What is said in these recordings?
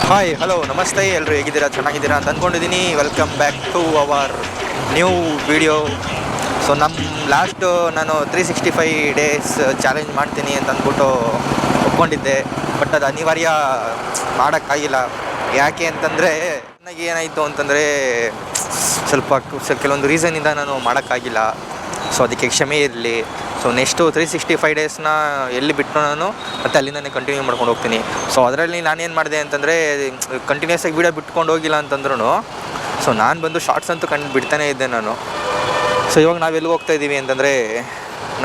Hi hello ನಮಸ್ತೆ, ಎಲ್ಲರೂ ಹೇಗಿದ್ದೀರಾ? ಚೆನ್ನಾಗಿದ್ದೀರಾ ಅಂತ ಅಂದ್ಕೊಂಡಿದ್ದೀನಿ. Welcome back to our new video. So last ನಾನು 365 ಡೇಸ್ ಚಾಲೆಂಜ್ ಮಾಡ್ತೀನಿ ಅಂತ ಅಂದ್ಬಿಟ್ಟು ಒಪ್ಕೊಂಡಿದ್ದೆ. ಬಟ್ ಅದು ಅನಿವಾರ್ಯ ಮಾಡೋಕ್ಕಾಗಿಲ್ಲ. ಯಾಕೆ ಅಂತಂದರೆ ನನಗೆ ಏನಾಯಿತು ಅಂತಂದರೆ ಸ್ವಲ್ಪ ಕೆಲವೊಂದು ರೀಸನ್ನಿಂದ ನಾನು ಮಾಡೋಕ್ಕಾಗಿಲ್ಲ. ಸೊ ಅದಕ್ಕೆ ಕ್ಷಮೆ ಇರಲಿ. ಸೊ ನೆಕ್ಸ್ಟು 365 ಡೇಸ್ನ ಎಲ್ಲಿ ಬಿಟ್ಟು ನಾನು ಮತ್ತು ಅಲ್ಲಿಂದನೇ ಕಂಟಿನ್ಯೂ ಮಾಡ್ಕೊಂಡು ಹೋಗ್ತೀನಿ. ಸೊ ಅದರಲ್ಲಿ ನಾನೇನು ಮಾಡಿದೆ ಅಂತಂದರೆ ಕಂಟಿನ್ಯೂಸ್ ಆಗಿ ವೀಡಿಯೋ ಬಿಟ್ಕೊಂಡು ಹೋಗಿಲ್ಲ ಅಂತಂದ್ರೂ ಸೊ ನಾನು ಬಂದು ಶಾರ್ಟ್ಸ್ ಅಂತೂ ಬಿಡ್ತಾನೇ ಇದ್ದೆ ನಾನು. ಸೊ ಇವಾಗ ನಾವು ಎಲ್ಲಿಗೆ ಹೋಗ್ತಾಯಿದ್ದೀವಿ ಅಂತಂದರೆ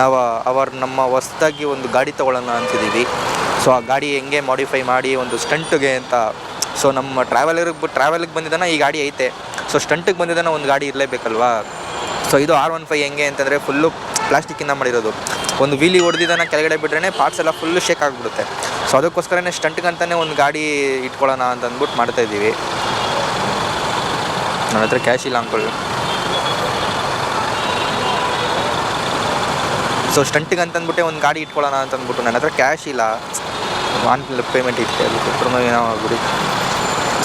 ನಾವು ನಮ್ಮ ಹೊಸದಾಗಿ ಒಂದು ಗಾಡಿ ತೊಗೊಳ್ಳೋಣ ಅಂತಿದ್ದೀವಿ. ಸೊ ಆ ಗಾಡಿ ಹೆಂಗೆ ಮಾಡಿಫೈ ಮಾಡಿ ಒಂದು ಸ್ಟಂಟ್ಗೆ ಅಂತ. ಸೊ ನಮ್ಮ ಟ್ರಾವೆಲಿಗೆ ಬಂದಿದ್ದಾನ ಈ ಗಾಡಿ ಐತೆ. ಸೊ ಸ್ಟಂಟಿಗೆ ಬಂದಿದ್ದಾನ ಒಂದು ಗಾಡಿ ಇರಲೇಬೇಕಲ್ವಾ. ಸೊ ಇದು R15 ಹೆಂಗೆ ಅಂತಂದರೆ ಫುಲ್ಲು ಪ್ಲಾಸ್ಟಿಕ್ಕಿಂದ ಮಾಡಿರೋದು. ಒಂದು ವೀಲಿ ಹೊಡೆದಿದ್ದಾನ ಕೆಳಗಡೆ ಬಿಟ್ರೆ ಪಾರ್ಟ್ಸ್ ಎಲ್ಲ ಫುಲ್ಲು ಶೇಕ್ ಆಗಿಬಿಡುತ್ತೆ. ಸೊ ಅದಕ್ಕೋಸ್ಕರನೇ ಸ್ಟಂಟ್ಗೆ ಅಂತಲೇ ಒಂದು ಗಾಡಿ ಇಟ್ಕೊಳ್ಳೋಣ ಅಂತ ಅಂದ್ಬಿಟ್ಟು ಮಾಡ್ತಾಯಿದ್ದೀವಿ. ನನ್ನ ಹತ್ರ ಕ್ಯಾಶ್ ಇಲ್ಲ ಅಂದ್ಕೊಳ್ಳಿ. ಸೊ ಸ್ಟಂಟಿಗೆ ಅಂತಂದ್ಬಿಟ್ಟೆ ಒಂದು ಗಾಡಿ ಇಟ್ಕೊಳ್ಳೋಣ ಅಂತಂದ್ಬಿಟ್ಟು ನನ್ನ ಹತ್ರ ಕ್ಯಾಶ್ ಇಲ್ಲ, ಆನ್ಲೈನ್ ಪೇಮೆಂಟ್ ಇತ್ತು, ಅದಕ್ಕೆ ಏನೋ ಆಗ್ಬಿಡಿ.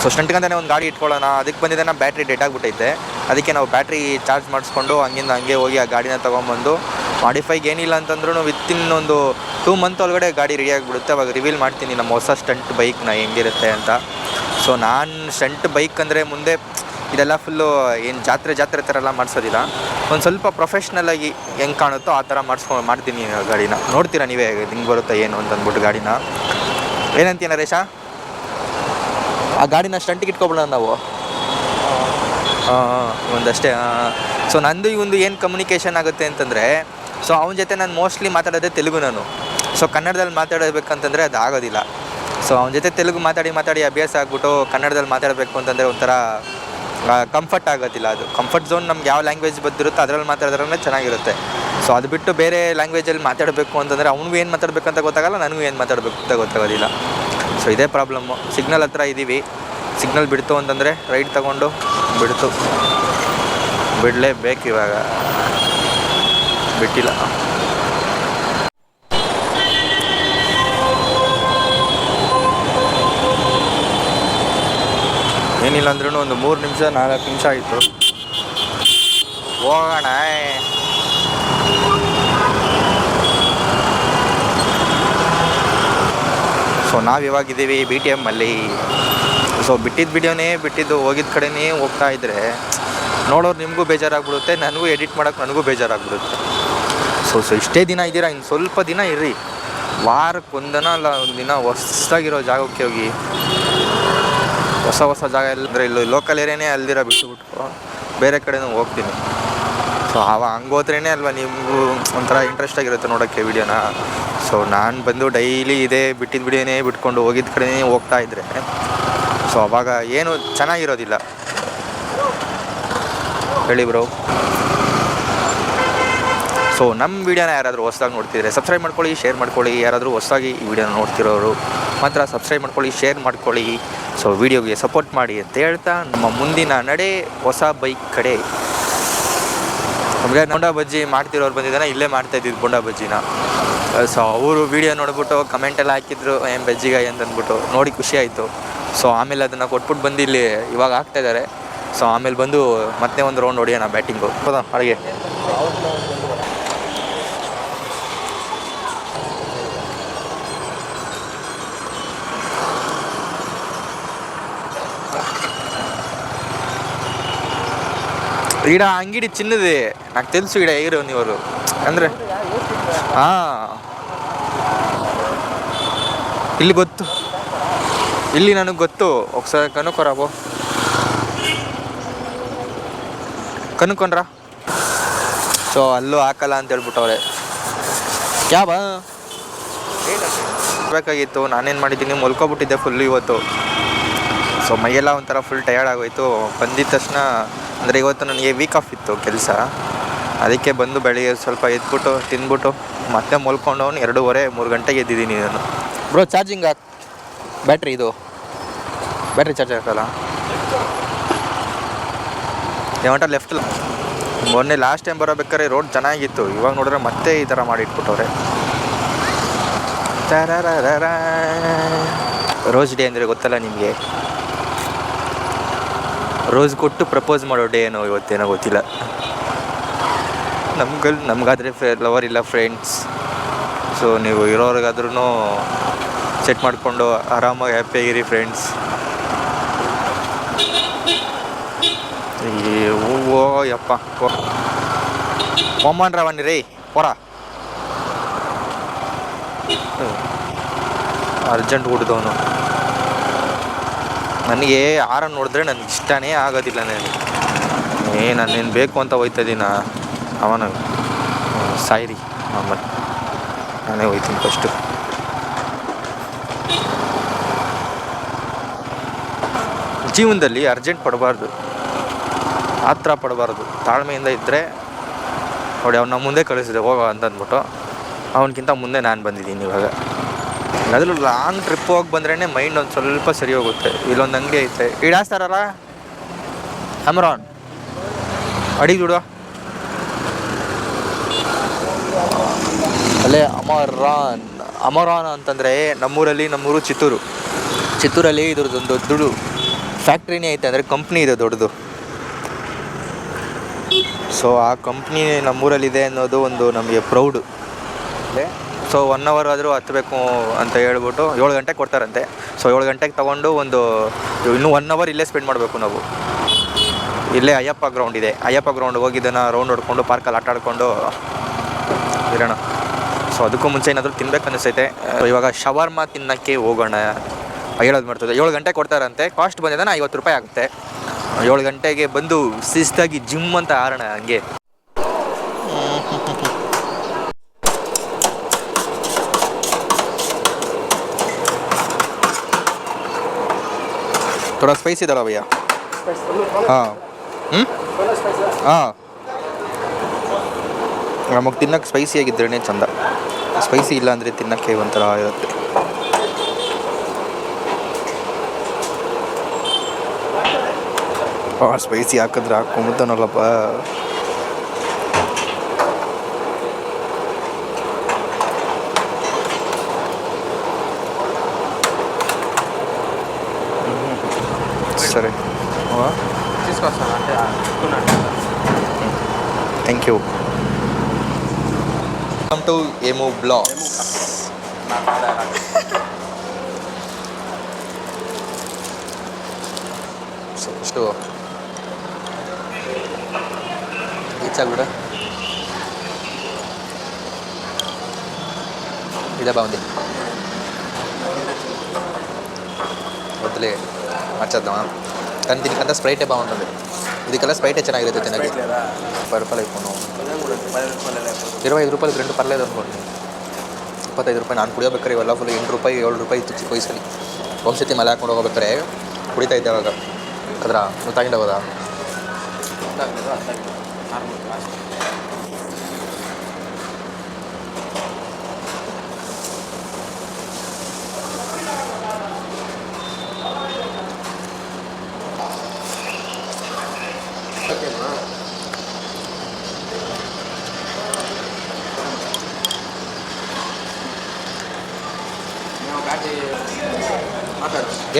ಸೊ ಸ್ಟಂಟ್ಗಂತಲೇ ಒಂದು ಗಾಡಿ ಇಟ್ಕೊಳ್ಳೋಣ. ಅದಕ್ಕೆ ಬಂದಿದ್ದಾನೆ ಬ್ಯಾಟ್ರಿ ಡೆಡ್ ಆಗಿಬಿಟ್ಟೈತೆ. ಅದಕ್ಕೆ ನಾವು ಬ್ಯಾಟ್ರಿ ಚಾರ್ಜ್ ಮಾಡಿಸ್ಕೊಂಡು ಹಂಗೆ ಹೋಗಿ ಆ ಗಾಡಿನ ತೊಗೊಂಬಂದು ಮಾಡಿಫೈಗೆ ಏನಿಲ್ಲ ಅಂತಂದ್ರೂ ವಿತಿನ್ ಒಂದು 2 ಮಂತ್ ಒಳಗಡೆ ಗಾಡಿ ರೆಡಿ ಆಗಿಬಿಡುತ್ತೆ. ಅವಾಗ ರಿವೀಲ್ ಮಾಡ್ತೀನಿ ನಮ್ಮ ಹೊಸ ಸ್ಟಂಟ್ ಬೈಕ್ನ ಹೆಂಗಿರುತ್ತೆ ಅಂತ. ಸೊ ನಾನು ಸ್ಟಂಟ್ ಬೈಕ್ ಅಂದರೆ ಮುಂದೆ ಇದೆಲ್ಲ ಫುಲ್ಲು ಏನು ಜಾತ್ರೆ ಥರ ಎಲ್ಲ ಮಾಡಿಸೋದಿಲ್ಲ. ಒಂದು ಸ್ವಲ್ಪ ಪ್ರೊಫೆಷ್ನಲಾಗಿ ಹೆಂಗೆ ಕಾಣುತ್ತೋ ಆ ಥರ ಮಾಡ್ತೀನಿ ಗಾಡಿನ. ನೋಡ್ತೀರಾ ನೀವೇ ಹಿಂಗೆ ಬರುತ್ತೆ ಏನು ಅಂತಂದ್ಬಿಟ್ಟು ಗಾಡಿನ. ಏನಂತೀಯ ನರೇಶ? ಆ ಗಾಡಿನ ಸ್ಟಂಟಿಗೆ ಇಟ್ಕೊಬಿಡೋಣ ನಾವು. ಒಂದಷ್ಟೇ. ಸೊ ನಂದು ಒಂದು ಏನು ಕಮ್ಯುನಿಕೇಷನ್ ಆಗುತ್ತೆ ಅಂತಂದರೆ, ಸೊ ಅವನ ಜೊತೆ ನಾನು ಮೋಸ್ಟ್ಲಿ ಮಾತಾಡೋದೇ ತೆಲುಗು. ನಾನು ಸೊ ಕನ್ನಡದಲ್ಲಿ ಮಾತಾಡಬೇಕಂತಂದರೆ ಅದು ಆಗೋದಿಲ್ಲ. ಸೊ ಅವನ ಜೊತೆ ತೆಲುಗು ಮಾತಾಡಿ ಅಭ್ಯಾಸ ಆಗ್ಬಿಟ್ಟು ಕನ್ನಡದಲ್ಲಿ ಮಾತಾಡಬೇಕು ಅಂತಂದರೆ ಒಂಥರ ಕಂಫರ್ಟ್ ಆಗೋದಿಲ್ಲ. ಅದು ಕಂಫರ್ಟ್ ಝೋನ್. ನಮ್ಗೆ ಯಾವ ಲ್ಯಾಂಗ್ವೇಜ್ ಬಂದಿರುತ್ತೋ ಅದರಲ್ಲಿ ಮಾತಾಡಿದ್ರೆ ಚೆನ್ನಾಗಿರುತ್ತೆ. ಸೊ ಅದು ಬಿಟ್ಟು ಬೇರೆ ಲ್ಯಾಂಗ್ವೇಜಲ್ಲಿ ಮಾತಾಡಬೇಕು ಅಂತಂದರೆ ಅವನಿಗೂ ಏನು ಮಾತಾಡಬೇಕಂತ ಗೊತ್ತಾಗಲ್ಲ, ನನಗೂ ಏನು ಮಾತಾಡಬೇಕು ಅಂತ ಗೊತ್ತಾಗೋದಿಲ್ಲ. ಸೊ ಇದೇ ಪ್ರಾಬ್ಲಮ್ಮು. ಸಿಗ್ನಲ್ ಹತ್ರ ಇದ್ದೀವಿ. ಸಿಗ್ನಲ್ ಬಿಡ್ತು ಅಂತಂದರೆ ರೈಟ್ ತಗೊಂಡು ಬಿಡಲೇಬೇಕು. ಇವಾಗ ಬಿಟ್ಟಿಲ್ಲ. ಏನಿಲ್ಲ ಅಂದ್ರೂ ಒಂದು 3 ನಿಮಿಷ 4 ನಿಮಿಷ ಆಯಿತು. ಹೋಗೋಣ. ಸೊ ನಾವಿವಾಗಿದ್ದೀವಿ BTMಲ್ಲಿ. ಸೊ ಬಿಟ್ಟಿದ್ದು ಹೋಗಿದ್ದ ಕಡೆನೇ ಹೋಗ್ತಾ ಇದ್ದರೆ ನೋಡೋರು ನಿಮಗೂ ಬೇಜಾರಾಗ್ಬಿಡುತ್ತೆ, ನನಗೂ ಎಡಿಟ್ ಮಾಡೋಕ್ಕೆ ನನಗೂ ಬೇಜಾರಾಗ್ಬಿಡುತ್ತೆ. ಸೊ ಇಷ್ಟೇ ದಿನ ಇದ್ದೀರಾ, ಇನ್ನು ಸ್ವಲ್ಪ ದಿನ ಇರ್ರಿ. ವಾರಕ್ಕೆ ಒಂದಿನ ಅಲ್ಲ, ಒಂದಿನ ಹೊಸದಾಗಿರೋ ಜಾಗಕ್ಕೆ ಹೋಗಿ. ಹೊಸ ಜಾಗ ಅಂದರೆ ಇಲ್ಲಿ ಲೋಕಲ್ ಏರಿಯಾನೇ ಅಲ್ದಿರ ಬಿಟ್ಟುಬಿಟ್ಟು ಬೇರೆ ಕಡೆನೂ ಹೋಗ್ತೀನಿ. ಸೊ ಹಂಗೆ ಹೋದ್ರೇ ಅಲ್ವಾ ನಿಮಗೂ ಒಂಥರ ಇಂಟ್ರೆಸ್ಟ್ ಆಗಿರುತ್ತೆ ನೋಡೋಕ್ಕೆ ವೀಡಿಯೋನ. ಸೊ ನಾನು ಬಂದು ಡೈಲಿ ಇದೇ ಬಿಟ್ಟಿದ್ದ ವಿಡಿಯೋನೇ ಬಿಟ್ಕೊಂಡು ಹೋಗಿದ್ದ ಕಡೆನೇ ಹೋಗ್ತಾ ಇದ್ದರೆ ಸೊ ಅವಾಗ ಏನು ಚೆನ್ನಾಗಿರೋದಿಲ್ಲ. ಹೇಳಿ ಬ್ರೋ. ಸೊ ನಮ್ಮ ವೀಡಿಯೋನ ಯಾರಾದರೂ ಹೊಸದಾಗಿ ನೋಡ್ತಿದ್ರೆ ಸಬ್ಸ್ಕ್ರೈಬ್ ಮಾಡ್ಕೊಳ್ಳಿ, ಶೇರ್ ಮಾಡ್ಕೊಳ್ಳಿ. ಯಾರಾದರೂ ಹೊಸದಾಗಿ ಈ ವಿಡಿಯೋನ ನೋಡ್ತಿರೋರು ಮಾತ್ರ ಸಬ್ಸ್ಕ್ರೈಬ್ ಮಾಡ್ಕೊಳ್ಳಿ, ಶೇರ್ ಮಾಡ್ಕೊಳ್ಳಿ. ಸೊ ವಿಡಿಯೋಗೆ ಸಪೋರ್ಟ್ ಮಾಡಿ ಅಂತ ಹೇಳ್ತಾ ನಮ್ಮ ಮುಂದಿನ ನಡೆ ಹೊಸ ಬೈಕ್ ಕಡೆ. ನಮಗೆ ಬೋಂಡಾ ಬಜ್ಜಿ ಮಾಡ್ತಿರೋರು ಬಂದಿದ್ದಾನೆ, ಇಲ್ಲೇ ಮಾಡ್ತಾಯಿದ್ದಿದ್ದು ಬೋಂಡಾ ಬಜ್ಜಿನ. ಸೊ ಅವರು ವೀಡಿಯೋ ನೋಡ್ಬಿಟ್ಟು ಕಮೆಂಟೆಲ್ಲ ಹಾಕಿದ್ರು ಏನು ಬಜ್ಜಿಗಾಯಿ ಅಂತಂದ್ಬಿಟ್ಟು ನೋಡಿ ಖುಷಿ ಆಯಿತು. ಸೊ ಆಮೇಲೆ ಅದನ್ನು ಕೊಟ್ಬಿಟ್ಟು ಬಂದು ಇಲ್ಲಿ ಇವಾಗ ಹಾಕ್ತಾಯಿದ್ದಾರೆ. ಸೊ ಆಮೇಲೆ ಬಂದು ಮತ್ತೆ ಒಂದು ರೌಂಡ್ ಹೊಡಿಯೋಣ ಬ್ಯಾಟಿಂಗು. ಹೌದಾ ಅಡುಗೆ ఈడ అంగిడి చిన్నది నాకు తెలుసు. ఈడ ఎగిరి ఉన్నవారు ಅಂದರೆ ಇಲ್ಲಿ ಗೊತ್ತು, ಇಲ್ಲಿ ನನಗೆ ಗೊತ್ತು. ఒకసారి ಕನುಕೊರಾಬೋ ಕನುಕೊಂಡ್ರ. ಸೊ ಅಲ್ಲೂ ಹಾಕಲ್ಲ ಅಂತ ಹೇಳ್ಬಿಟ್ಟವ್ರೆ. ಕ್ಯಾಬ ಬೇಕಾಗಿತ್ತು. ನಾನೇನು ಮಾಡಿದ್ದೀನಿ, ಮಲ್ಕೊಬಿಟ್ಟಿದ್ದೆ ಫುಲ್ ಇವತ್ತು. ಸೊ ಮೈಯೆಲ್ಲ ಒಂಥರ ಫುಲ್ ಟಯರ್ಡ್ ಆಗೋಯ್ತು. ಬಂದಿದ್ದ ತಕ್ಷಣ ಅಂದರೆ ಇವತ್ತು ನನಗೆ ವೀಕ್ ಆಫ್ ಇತ್ತು ಕೆಲಸ. ಅದಕ್ಕೆ ಬಂದು ಬೆಳಿಗ್ಗೆ ಸ್ವಲ್ಪ ಎದ್ಬಿಟ್ಟು ತಿಂದ್ಬಿಟ್ಟು ಮತ್ತೆ ಮಲ್ಕೊಂಡು 2:30-3 ಗಂಟೆಗೆ ಎದ್ದಿದ್ದೀನಿ ನಾನು. ಬ್ರೋ ಚಾರ್ಜಿಂಗ್ ಬ್ಯಾಟ್ರಿ ಚಾರ್ಜ್ ಹಾಕಲ್ಲ. ಏಮಂಟ ಲೆಫ್ಟಲ್ಲ. ಮೊನ್ನೆ ಲಾಸ್ಟ್ ಟೈಮ್ ಬರೋಬೇಕಾದ್ರೆ ರೋಡ್ ಚೆನ್ನಾಗಿತ್ತು. ಇವಾಗ ನೋಡಿದ್ರೆ ಮತ್ತೆ ಈ ಥರ ಮಾಡಿ ಇಟ್ಬಿಟ್ಟವ್ರೆ. ತರರರರ. ರೋಸ್ ಡೇ ಅಂದರೆ ಗೊತ್ತಲ್ಲ ನಿಮಗೆ. ರೋಸ್ ಕೊಟ್ಟು ಪ್ರಪೋಸ್ ಮಾಡೋ ಡೇ ಏನೋ ಇವತ್ತೇನೋ ಗೊತ್ತಿಲ್ಲ. ನಮಗಾದರೆ ಲವರ್ ಇಲ್ಲ ಫ್ರೆಂಡ್ಸ್. ಸೊ ನೀವು ಇರೋರಿಗಾದ್ರೂ ಸೆಟ್ ಮಾಡಿಕೊಂಡು ಆರಾಮಾಗಿ ಹ್ಯಾಪಿಯಾಗಿರಿ ಫ್ರೆಂಡ್ಸ್. ಹೂವೋ ಯಪ್ಪ ಮೊಮ್ಮನ್ ರಾವಣಿ ರೇ ಹೊರ ಅರ್ಜೆಂಟ್ ಹುಡ್ದವನು. ನನಗೆ ಆರನ್ನು ನೋಡಿದ್ರೆ ನನಗೆ ಇಷ್ಟನೇ ಆಗೋದಿಲ್ಲ. ನಾನೇನು ಬೇಕು ಅಂತ ಹೋಯ್ತಾ ಇದ್ದೀನ ಅವನ ಸಾಯಿರಿ ಆಮೇಲೆ ನಾನೇ ಹೋಯ್ತೀನಿ ಫಸ್ಟು. ಜೀವನದಲ್ಲಿ ಅರ್ಜೆಂಟ್ ಪಡಬಾರ್ದು, ಆತ್ರ ಪಡಬಾರ್ದು. ತಾಳ್ಮೆಯಿಂದ ಇದ್ದರೆ ನೋಡಿ ಅವ್ನು ನಮ್ಮ ಮುಂದೆ ಕಳಿಸಿದೆ ಹೋಗೋ ಅಂತಂದ್ಬಿಟ್ಟು ಅವನಕ್ಕಿಂತ ಮುಂದೆ ನಾನು ಬಂದಿದ್ದೀನಿ ಇವಾಗ. ಅದ್ರೂ ಲಾಂಗ್ ಟ್ರಿಪ್ ಹೋಗಿ ಬಂದ್ರೇ ಮೈಂಡ್ ಒಂದು ಸ್ವಲ್ಪ ಸರಿ ಹೋಗುತ್ತೆ. ಇಲ್ಲೊಂದು ಅಂಗಡಿ ಐತೆ ಇಡಾಸ್ತಾರಲ್ಲ ಅಮರಾನ್ ಅಡಿಗೆ ದುಡುವ ಅಲ್ಲೇ ಅಮರಾನ್ ಅಂತಂದರೆ ನಮ್ಮೂರು ಚಿತ್ತೂರಲ್ಲಿ ಇದ್ರದ್ದೊಂದು ದೊಡ್ಡ ಫ್ಯಾಕ್ಟ್ರಿನೇ ಐತೆ, ಅಂದರೆ ಕಂಪ್ನಿ ಇದೆ ದೊಡ್ಡದು. ಸೊ ಆ ಕಂಪ್ನಿ ನಮ್ಮೂರಲ್ಲಿದೆ ಅನ್ನೋದು ಒಂದು ನಮಗೆ ಪ್ರೌಡು. ಸೊ 1 hour ಆದರೂ ಹತ್ತಬೇಕು ಅಂತ ಹೇಳ್ಬಿಟ್ಟು 7 ಗಂಟೆಗೆ ಕೊಡ್ತಾರಂತೆ. ಸೊ 7 ಗಂಟೆಗೆ ತೊಗೊಂಡು ಇನ್ನೂ 1 hour ಇಲ್ಲೇ ಸ್ಪೆಂಡ್ ಮಾಡಬೇಕು ನಾವು. ಇಲ್ಲೇ ಅಯ್ಯಪ್ಪ ಗ್ರೌಂಡ್ ಇದೆ, ಅಯ್ಯಪ್ಪ ಗ್ರೌಂಡ್ ಹೋಗಿದ್ದನ್ನು ರೌಂಡ್ ಹೊಡ್ಕೊಂಡು ಪಾರ್ಕಲ್ಲಿ ಆಟ ಆಡ್ಕೊಂಡು ಇರೋಣ. ಸೊ ಅದಕ್ಕೂ ಮುಂಚೆ ಏನಾದರೂ ತಿನ್ಬೇಕು ಅನ್ನಿಸ್ತೈತೆ. ಇವಾಗ ಶವರ್ಮ ತಿನ್ನೋಕ್ಕೆ ಹೋಗೋಣ ಹೇಳೋದು ಮಾಡ್ತದೆ. 7 ಗಂಟೆಗೆ ಕೊಡ್ತಾರಂತೆ. ಕಾಸ್ಟ್ ಬಂದಿದೆ 50 ರೂಪಾಯಿ ಆಗುತ್ತೆ. 7 ಗಂಟೆಗೆ ಬಂದು ಶಿಸ್ತಾಗಿ ಜಿಮ್ ಅಂತ ಆರೋಣ ಹಂಗೆ. ಥೋड़ा ಸ್ಪೈಸಿ ಇದಲ್ಲ ಭಯ್ಯ. ಹಾಂ ಹಾಂ ನಮಗೆ ತಿನ್ನೋಕ್ಕೆ ಸ್ಪೈಸಿ ಆಗಿದ್ರೇ ಚಂದ. ಸ್ಪೈಸಿ ಇಲ್ಲ ಅಂದರೆ ತಿನ್ನೋಕ್ಕೆ ಒಂಥರ ಇರುತ್ತೆ. ಸ್ಪೈಸಿ ಹಾಕಿದ್ರೆ ಹಾಕೊಂಬಿಡ್ತಾನಲ್ಲಪ್ಪ. సరే తీసుకొస్తాను అంటే థ్యాంక్ యూ. వెల్కమ్ టు ఏమో బ్లాగ్స్. ಎಷ್ಟು ఈచాగుడ ఇదే బాగుంది. వద్దులే మార్చేద్దామా? కానీ దీనికంతా స్ప్రైటే బాగుంటుంది. ಇದಕ್ಕೆಲ್ಲ ಸ್ಪ್ರೈಟೇ ಚೆನ್ನಾಗಿರುತ್ತೆ ತಿನ್ನೋಕ್ಕೆ. 10 ರೂಪಾಯಿ ಇಟ್ಕೊಂಡು 25 ರೂಪಾಯಿಗೆ 2 ಪರ್లేదు ಅಂದ್ಕೊಂಡು 25 ರೂಪಾಯಿ. ನಾನು ಕುಡಿಯೋಬೇಕಾರೆ ಇವೆಲ್ಲ ಫುಲ್ 8 ರೂಪಾಯಿ 7 ರೂಪಾಯಿ ಇತ್ತು ಚಿಕ್ಕ ವಯಸ್ಸಲ್ಲಿ. ಒಂದ್ಸತಿ ಮಲೆ ಹಾಕೊಂಡು ಹೋಗ್ಬೇಕಾರೆ ಕುಡಿತಾ ಇದ್ದೆ ಅವಾಗ. ಅದ್ರ ತಗೊಂಡು ಹೋಗೋದಾ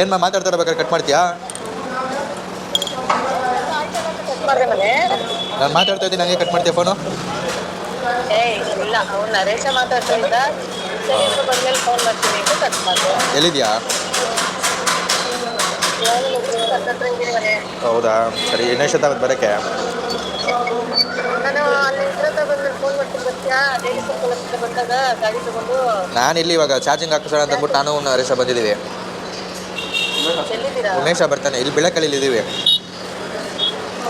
ಏನು ಮಾತಾಡ್ತಿರ್ಬೇಕಾದ್ರೆ ಕಟ್ ಮಾಡ್ತೀಯಾ? ನಾನು ಮಾತಾಡ್ತಾ ಇದ್ದೀನಿ, ನನಗೆ ಕಟ್ ಮಾಡ್ತೀಯ ಫೋನು? ಎಲ್ಲಿದ್ಯಾ? ಹೌದಾ, ಸರಿ. ಇನ್ನೆಷ್ಟೊತ್ತಾಗುತ್ತೆ ಬರೋಕ್ಕೆ? ನಾನು ಇಲ್ಲಿ ಇವಾಗ ಚಾರ್ಜಿಂಗ್ ಹಾಕಿಸೋಣ ಅಂತ ಅಂದ್ಬಿಟ್ಟು ನಾನು ನರೇಶ ಬಂದಿದ್ದೀವಿ. ಉಮೇಶ ಬರ್ತಾನೆ. ಇಲ್ಲಿ ಬೆಳಕಲ್ಲಿ ಇದ್ದೀವಿ.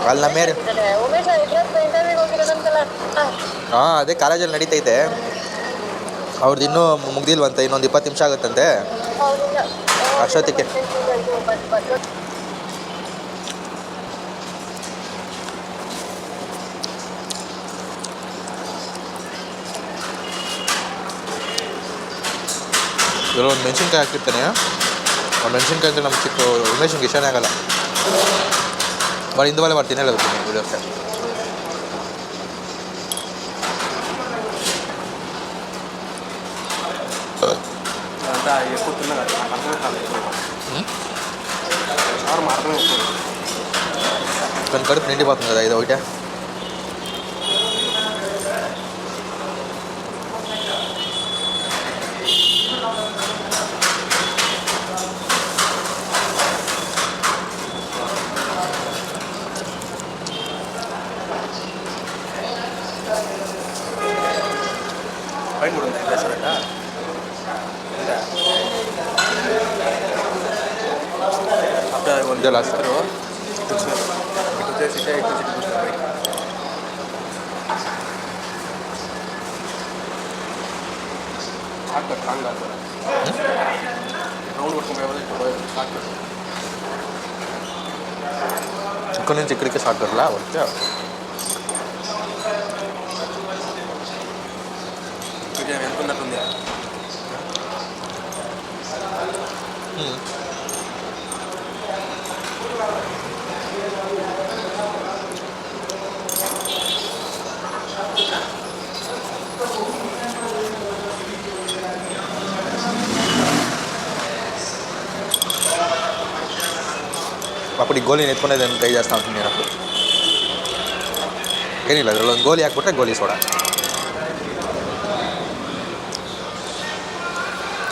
ಅಲ್ಲಿ ನಮ್ಮ ಹಾಂ, ಅದೇ ಕಾಲೇಜಲ್ಲಿ ನಡೀತೈತೆ. ಅವ್ರದ್ದು ಇನ್ನೂ ಮುಗ್ದಿಲ್ವಂತೆ, ಇನ್ನೊಂದು 20 ನಿಮಿಷ ಆಗುತ್ತಂತೆ ಅಷ್ಟೊತ್ತಿಗೆ. ಕೆಲವೊಂದು ಮೆಣಸಿನ್ಕಾಯಿ ಹಾಕಿರ್ತಾನೆ. ಆ ಮೆಣಸಿನ್ಕಾಯಿ ಅಂದರೆ ನಮ್ಮ ಚಿಕ್ಕ ಉಮೇಶಂಗೆ ಇಷ್ಟನೇ ಆಗಲ್ಲ. ಬಟ್ ಹಿಂದೆ ಮಾಡ್ತೀನಿ ಹೇಳೋದು ವಿಡಿಯೋಕ್ಕೆ. ఎక్కువ తిన్నా నాకు అర్థమే కాలేదు. మాత్రమే కానీ కడుపు నిండిపోతుంది కదా ఇది ఒకటే. పైన కూడా ఉంది రెస్టారెంట్ ఇదే లాస్ట్ వచ్చేసి షార్ట్కట్ కాంగ్ కాదు రౌండ్ కొట్టుకుని షార్ట్కట్ ఇక్కడ నుంచి ఇక్కడికి షార్ట్ కట్లా వచ్చా. ఎంత ఉన్నట్టుంది. అప్పుడు ఈ గోళీని ఎత్తుకునేది ట్రై చేస్తా ఉంటుంది నేను. అప్పుడు ಏನಿಲ್ಲ ಅದರಲ್ಲಿ ಒಂದು ಗೋಲಿ ಹಾಕ್ಬಿಟ್ರೆ ಗೋಲಿ ಸೋಡಾ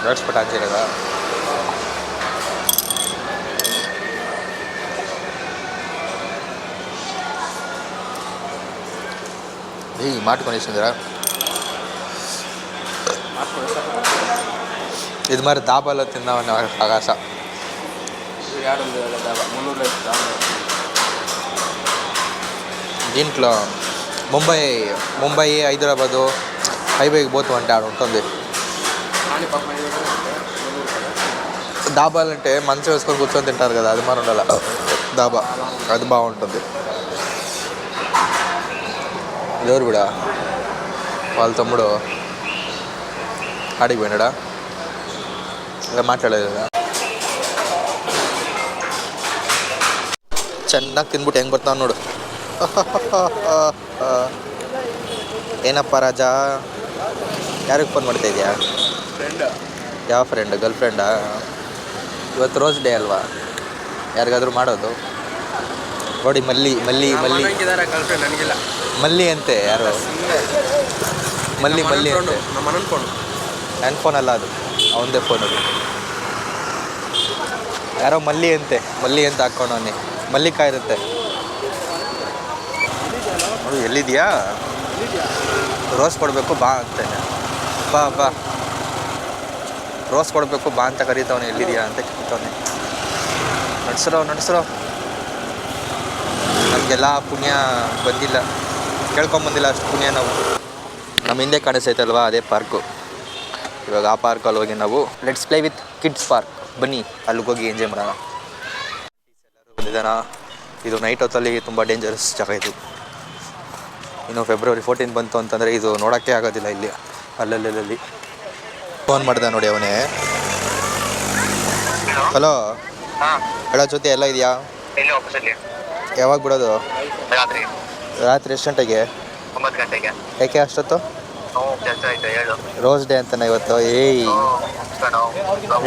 ಗಡ್ಸ್ಬಿಟ್ಟು ಹಾಕಿರೋದ. ಈ ಮಾಟ್ಕೊಂಡಿಸಿದ್ರ ఇది మరి దాబాలో తిందామని ఆకాశ. దీంట్లో ముంబై హైదరాబాదు హైవేకి పోతామంటే ఆడ ఉంటుంది. దాబాలంటే మంచం వేసుకొని కూర్చొని తింటారు కదా, అది మరి ఉండాలి దాబా, అది బాగుంటుంది. ఎవరు కూడా వాళ్ళ తమ్ముడు ఆడికి పోయినాడా, ఇంకా మాట్లాడలేదు కదా. ಚೆನ್ನಾಗಿ ತಿಂದ್ಬಿಟ್ಟು ಹೆಂಗೆ ಬರ್ತಾವ ನೋಡು. ಏನಪ್ಪ ರಾಜ, ಯಾರಿಗೆ ಫೋನ್ ಮಾಡ್ತಾ ಇದೆಯಾ? ಯಾವ ಫ್ರೆಂಡ್? ಗರ್ಲ್ ಫ್ರೆಂಡಾ? ಇವತ್ತು ರೋಸ್ ಡೇ ಅಲ್ವಾ, ಯಾರಿಗಾದ್ರೂ ಮಾಡೋದು ನೋಡಿ. ಮಲ್ಲಿ ಮಲ್ಲಿ ಮಲ್ಲಿ ಮಲ್ಲಿ ಅಂತೆ ಯಾರು? ಮಲ್ಲಿ ಮಲ್ಲಿ ಅಂತೆ. ನನ್ನ ಫೋನ್ ಅಲ್ಲ ಅದು, ಅವನದೇ ಫೋನ್ ಅದು. ಯಾರೋ ಮಲ್ಲಿ ಅಂತೆ, ಮಲ್ಲಿ ಅಂತ ಹಾಕ್ಕೊಂಡವನಿ. ಮಲ್ಲಿಕಾಯಿ ಇರುತ್ತೆ ಅದು. ಎಲ್ಲಿದೆಯಾ? ರೋಸ್ ಕೊಡಬೇಕು ಬಾ ಅಂತೇನೆ. ಬಾ ಬಾ ರೋಸ್ ಕೊಡಬೇಕು ಬಾ ಅಂತ ಕರೀತವನೆ. ಎಲ್ಲಿದೆಯಾ ಅಂತ ಕೇಳ್ತವನೆ. ನಡ್ಸ್ರೋ ನಮಗೆಲ್ಲ ಪುಣ್ಯ ಬಂದಿಲ್ಲ, ಕೇಳ್ಕೊಂಬಂದಿಲ್ಲ ಅಷ್ಟು ಪುಣ್ಯ ನಾವು. ನಮ್ಮ ಹಿಂದೆ ಕಾಣಿಸ್ತೈತಲ್ವಾ ಅದೇ ಪಾರ್ಕು. ಇವಾಗ ಆ ಪಾರ್ಕಲ್ಲಿ ಹೋಗಿ ನಾವು let's play with kids park, ಬನ್ನಿ ಅಲ್ಲಿಗೆ ಹೋಗಿ ಎಂಜಾಯ್ ಮಾಡೋಣ. ಬಂದಿದ್ದಾನ. ಇದು ನೈಟ್ ಹೊತ್ತಲ್ಲಿ ತುಂಬ ಡೇಂಜರಸ್ ಜಾಗ ಇದು. ಇನ್ನು ಫೆಬ್ರವರಿ 14 ಬಂತು ಅಂತಂದರೆ ಇದು ನೋಡೋಕ್ಕೆ ಆಗೋದಿಲ್ಲ ಇಲ್ಲಿ. ಅಲ್ಲಲ್ಲಿ ಫೋನ್ ಮಾಡಿದೆ ನೋಡಿ ಅವನೇ. ಹಲೋ ಹೇಳೋ ಜೊತೆ ಎಲ್ಲ ಇದೆಯಾ? ಯಾವಾಗ ಬಿಡೋದು? ರಾತ್ರಿ ಎಷ್ಟು ಗಂಟೆಗೆ? 9 ಗಂಟೆಗೆ. ಯಾಕೆ ಅಷ್ಟೊತ್ತು? ರೋಸ್ ಡೇ ಅಂತಾನೆ ಇವತ್ತು. ಏಯ್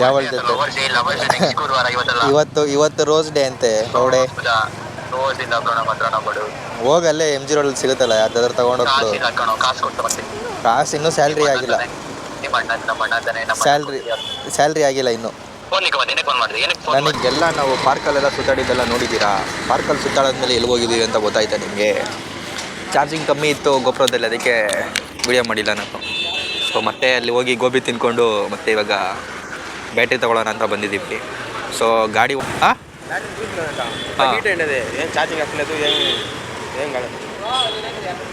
ಯಾವ ಇವತ್ತು ರೋಸ್ ಡೇ ಅಂತೆ. ನೋಡೆ ಹೋಗಲ್ಲೇ MG ರೋಡಲ್ಲಿ ಸಿಗುತ್ತಲ್ಲ, ಯಾವ್ದಾದ್ರು ತಗೊಂಡೋಗ್ತು. ಕಾಸು ಇನ್ನೂ ಸ್ಯಾಲ್ರಿ ಆಗಿಲ್ಲ. ಸ್ಯಾಲ್ರಿ ಆಗಿಲ್ಲ ಇನ್ನು ನನಗೆಲ್ಲ. ನಾವು ಪಾರ್ಕಲ್ಲೆಲ್ಲ ಸುತ್ತಾಡಿದ್ದೆಲ್ಲ ನೋಡಿದ್ದೀರಾ? ಪಾರ್ಕಲ್ಲಿ ಸುತ್ತಾಡೋದ್ಮೇಲೆ ಎಲ್ಲಿ ಹೋಗಿದ್ದೀವಿ ಅಂತ ಗೊತ್ತಾಯ್ತಾ ನಿಮಗೆ? ಚಾರ್ಜಿಂಗ್ ಕಮ್ಮಿ ಇತ್ತು ಗೋಪುರದಲ್ಲಿ, ಅದಕ್ಕೆ ವಿಡಿಯೋ ಮಾಡಿಲ್ಲ ನಾನು. ಸೊ ಮತ್ತೆ ಅಲ್ಲಿ ಹೋಗಿ ಗೋಬಿ ತಿಂದ್ಕೊಂಡು ಮತ್ತೆ ಇವಾಗ ಬ್ಯಾಟ್ರಿ ತೊಗೊಳ್ಳೋಣ ಅಂತ ಬಂದಿದ್ದೀವಿ. సో గాడి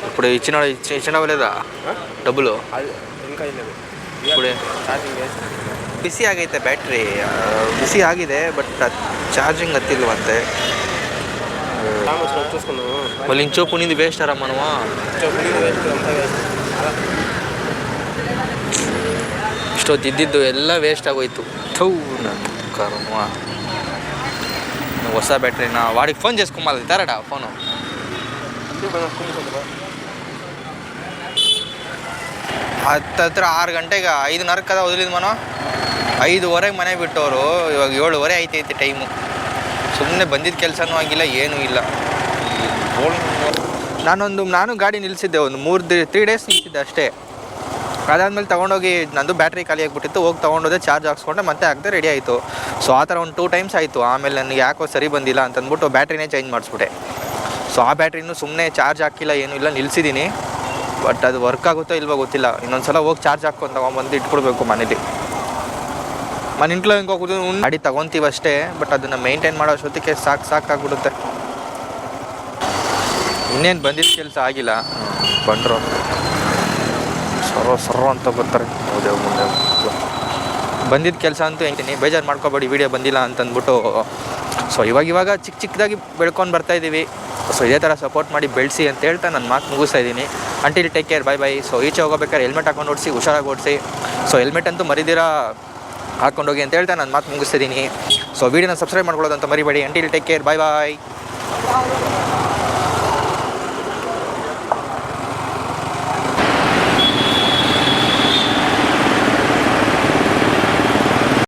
ఇప్పుడు ఇచ్చినవా లేదా డబ్బులు? ಇప్పుಡೆ ಬಿಸಿ ಆಗೈತೆ ಬ್ಯಾಟ್ರಿ, ಬಿಸಿ ಆಗಿದೆ ಬಟ್ ಚಾರ್ಜಿಂಗ್ ಹತ್ತಿಲ್ವಂತೆ. మళ్ళీ ఇంచోపు నింది వేస్ట్ రా మనమా. ಇಷ್ಟೊತ್ತು ಇದ್ದಿದ್ದು ಎಲ್ಲ ವೇಸ್ಟ್ ಆಗೋಯ್ತು. ಥೂ ನನ್ನ ಕರ್ಮ. ಹೊಸ ಬ್ಯಾಟ್ರಿನ వాడికి ఫోన్ చేసుకోమది ఇస్తారడా ఫోను. ಹತ್ತತ್ರ 6 ಗಂಟೆಗೆ 5:30 కదా వదిలింది మనం. 5:30 ಮನೆ ಬಿಟ್ಟವರು ಇವಾಗ 7:30 ಐತೈತೆ ಟೈಮು. ಸುಮ್ಮನೆ ಬಂದಿದ್ದ ಕೆಲಸನೂ ಆಗಿಲ್ಲ, ಏನೂ ಇಲ್ಲ. ನಾನು ಗಾಡಿ ನಿಲ್ಲಿಸಿದ್ದೆ, ಒಂದು 3 ಡೇಸ್ ನಿಲ್ಲಿಸಿದ್ದೆ ಅಷ್ಟೇ. ಅದಾದಮೇಲೆ ತೊಗೊಂಡೋಗಿ ನಂದು ಬ್ಯಾಟ್ರಿ ಖಾಲಿ ಆಗಿಬಿಟ್ಟಿತ್ತು, ಹೋಗಿ ತೊಗೊಂಡೋದೆ, ಚಾರ್ಜ್ ಹಾಕ್ಸ್ಕೊಂಡೆ, ಮತ್ತೆ ಹಾಕಿದೆ, ರೆಡಿ ಆಯಿತು. ಸೊ ಆ ಥರ ಒಂದು 2 ಟೈಮ್ಸ್ ಆಯಿತು. ಆಮೇಲೆ ನನಗೆ ಯಾಕೋ ಸರಿ ಬಂದಿಲ್ಲ ಅಂತಂದ್ಬಿಟ್ಟು ಬ್ಯಾಟ್ರಿನೇ ಚೇಂಜ್ ಮಾಡಿಸ್ಬಿಟ್ಟೆ. ಸೊ ಆ ಬ್ಯಾಟ್ರಿನೂ ಸುಮ್ಮನೆ ಚಾರ್ಜ್ ಹಾಕಿಲ್ಲ, ಏನೂ ಇಲ್ಲ, ನಿಲ್ಲಿಸಿದ್ದೀನಿ. ಬಟ್ ಅದು ವರ್ಕ್ ಆಗುತ್ತೋ ಇಲ್ವೋ ಗೊತ್ತಿಲ್ಲ. ಇನ್ನೊಂದು ಸಲ ಹೋಗಿ ಚಾರ್ಜ್ ಹಾಕ್ಕೊಂಡು ತೊಗೊಂಬಂದು ಇಟ್ಕೊಡ್ಬೇಕು ಮನೇಲಿ. ಮನೆಂಟ್ಲು ಹೆಂಗೆ ಹೋಗೋದು, ಗಾಡಿ ತೊಗೊತೀವಿ ಅಷ್ಟೇ, ಬಟ್ ಅದನ್ನು ಮೇಂಟೈನ್ ಮಾಡೋ ಅಷ್ಟೊತ್ತಿಗೆ ಸಾಕಾಗ್ಬಿಡುತ್ತೆ. ಇನ್ನೇನು ಬಂದಿದ್ದ ಕೆಲಸ ಆಗಿಲ್ಲ, ಬಂದರು ಸರೋ ಅಂತ ಬರ್ತಾರೆ. ಹೌದೇ ಮುಂದೆ ಬಂದಿದ್ದ ಕೆಲಸ ಅಂತೂ ಹೇಳ್ತೀನಿ, ಬೇಜಾರು ಮಾಡ್ಕೊಬೇಡಿ ವೀಡಿಯೋ ಬಂದಿಲ್ಲ ಅಂತಂದ್ಬಿಟ್ಟು. ಸೊ ಇವಾಗ ಚಿಕ್ಕದಾಗಿ ಬೆಳ್ಕೊಂಡು ಬರ್ತಾಯಿದ್ದೀವಿ. ಸೊ ಇದೇ ಥರ ಸಪೋರ್ಟ್ ಮಾಡಿ ಬೆಳೆಸಿ ಅಂತ ಹೇಳ್ತಾ ನನ್ನ ಮಾತು ಮುಗಿಸ್ತಾ ಇದ್ದೀನಿ. Until take care, by. So ಈಚೆ ಹೋಗಬೇಕಾದ್ರೆ ಹೆಲ್ಮೆಟ್ ಹಾಕೊಂಡು ಓಡಿಸಿ, ಹುಷಾರಾಗಿ ಓಡಿಸಿ. ಸೊ ಹೆಲ್ಮೆಟ್ ಅಂತೂ ಮರಿದಿರಾ ಹಾಕ್ಕೊಂಡೋಗಿ ಅಂತ ಹೇಳ್ತಾ ನಾನು ಮಾತು ಮುಗಿಸ್ತಿದ್ದೀನಿ. ಸೊ ವೀಡಿಯೋನ ಸಬ್ಸ್ಕ್ರೈಬ್ ಮಾಡ್ಕೊಳ್ಳೋದಂತ ಮರಿಬೇಡಿ. Until take care, by.